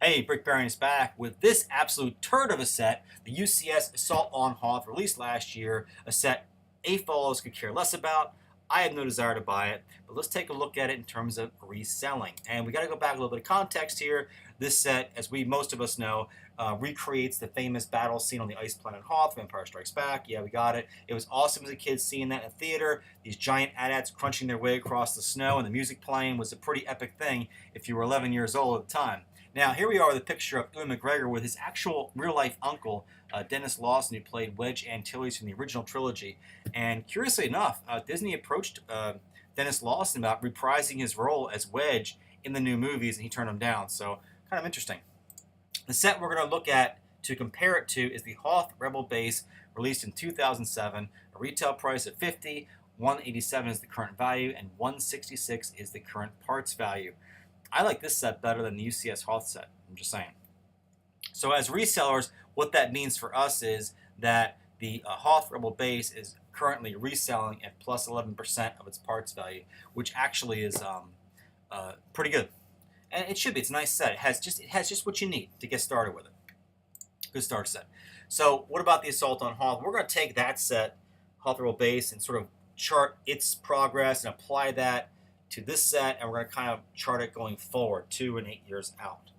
Hey, Brickbarian is back with this absolute turd of a set, the UCS Assault on Hoth, released last year, a set AFOLs could care less about. I have no desire to buy it, but let's take a look at it in terms of reselling. And we got to go back a little bit of context here. This set, as most of us know, recreates the famous battle scene on the ice planet Hoth, Empire Strikes Back. Yeah, we got it. It was awesome as a kid seeing that in a theater. These giant AT-ATs crunching their way across the snow, and the music playing was a pretty epic thing if you were 11 years old at the time. Now, here we are with a picture of Ewan McGregor with his actual real-life uncle, Dennis Lawson, who played Wedge Antilles from the original trilogy. And curiously enough, Disney approached Dennis Lawson about reprising his role as Wedge in the new movies, and he turned him down. So, kind of interesting. The set we're going to look at to compare it to is the Hoth Rebel Base, released in 2007, a retail price of $50, $187 is the current value, and $166 is the current parts value. I like this set better than the UCS Hoth set. I'm just saying. So as resellers, what that means for us is that the Hoth Rebel Base is currently reselling at plus 11% of its parts value, which actually is pretty good. And it should be. It's a nice set. It has just what you need to get started with it. Good start set. So what about the Assault on Hoth? We're going to take that set, Hoth Rebel Base, and sort of chart its progress and apply that to this set, and we're going to kind of chart it going forward 2 and 8 years out.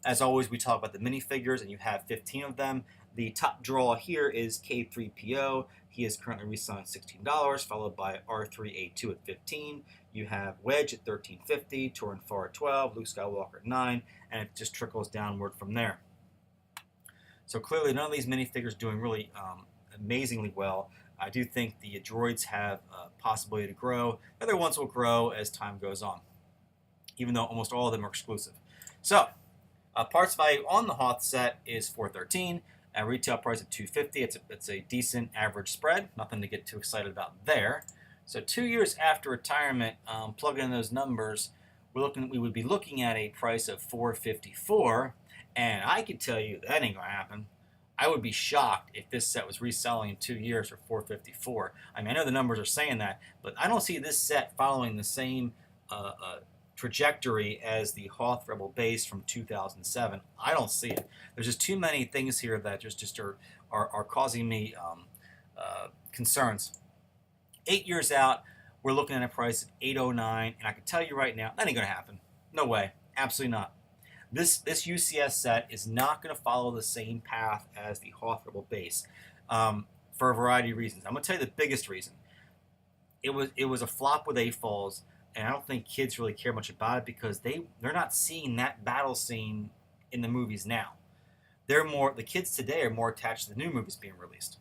As always, we talk about the minifigures, and you have 15 of them. The top draw here is K3PO. He is currently reselling $16, followed by R3A2 at $15. You have Wedge at $13.50, Torin Farr at $12, Luke Skywalker at $9, and it just trickles downward from there. So clearly, none of these minifigures doing really amazingly well. I do think the droids have a possibility to grow. The other ones will grow as time goes on, even though almost all of them are exclusive. So, parts value on the Hoth set is $413, a retail price of $250. It's a decent average spread, nothing to get too excited about there. So 2 years after retirement, plugging in those numbers, we would be looking at a price of $454, and I can tell you that ain't gonna happen. I would be shocked if this set was reselling in 2 years for $454. I mean, I know the numbers are saying that, but I don't see this set following the same trajectory as the Hoth Rebel Base from 2007. I don't see it. There's just too many things here that just are causing me concerns. 8 years out, we're looking at a price of $809, and I can tell you right now, that ain't going to happen. No way. Absolutely not. This UCS set is not going to follow the same path as the Hoth Rebel Base for a variety of reasons. I'm going to tell you the biggest reason. It was a flop with AFOLs, and I don't think kids really care much about it because they're not seeing that battle scene in the movies now. The kids today are more attached to the new movies being released.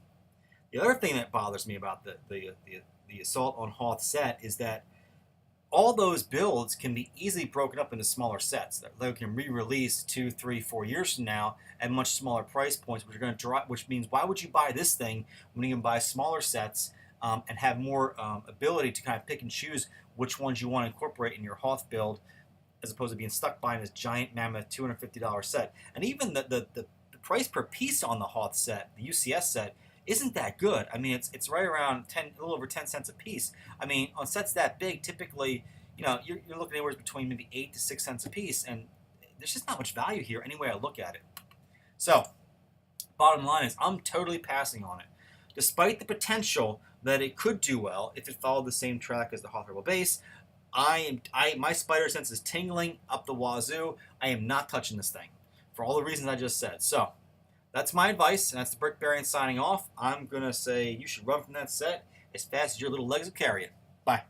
The other thing that bothers me about the Assault on Hoth set is that all those builds can be easily broken up into smaller sets that they can re-release 2, 3, 4 years from now at much smaller price points, which are going to drop. Which means, why would you buy this thing when you can buy smaller sets and have more ability to kind of pick and choose which ones you want to incorporate in your Hoth build, as opposed to being stuck buying this giant mammoth $250 set. And even the price per piece on the Hoth set, the UCS set, isn't that good. I mean, it's right around a little over 10 cents a piece. I mean, on sets that big, typically, you're looking anywhere between maybe 8 to 6 cents a piece, and there's just not much value here any way I look at it. So, bottom line is, I'm totally passing on it, despite the potential that it could do well if it followed the same track as the Hoth Rebel Base. My spider sense is tingling up the wazoo. I am not touching this thing for all the reasons I just said. So, that's my advice, and that's the Brickbarian signing off. I'm going to say you should run from that set as fast as your little legs will carry it. Bye.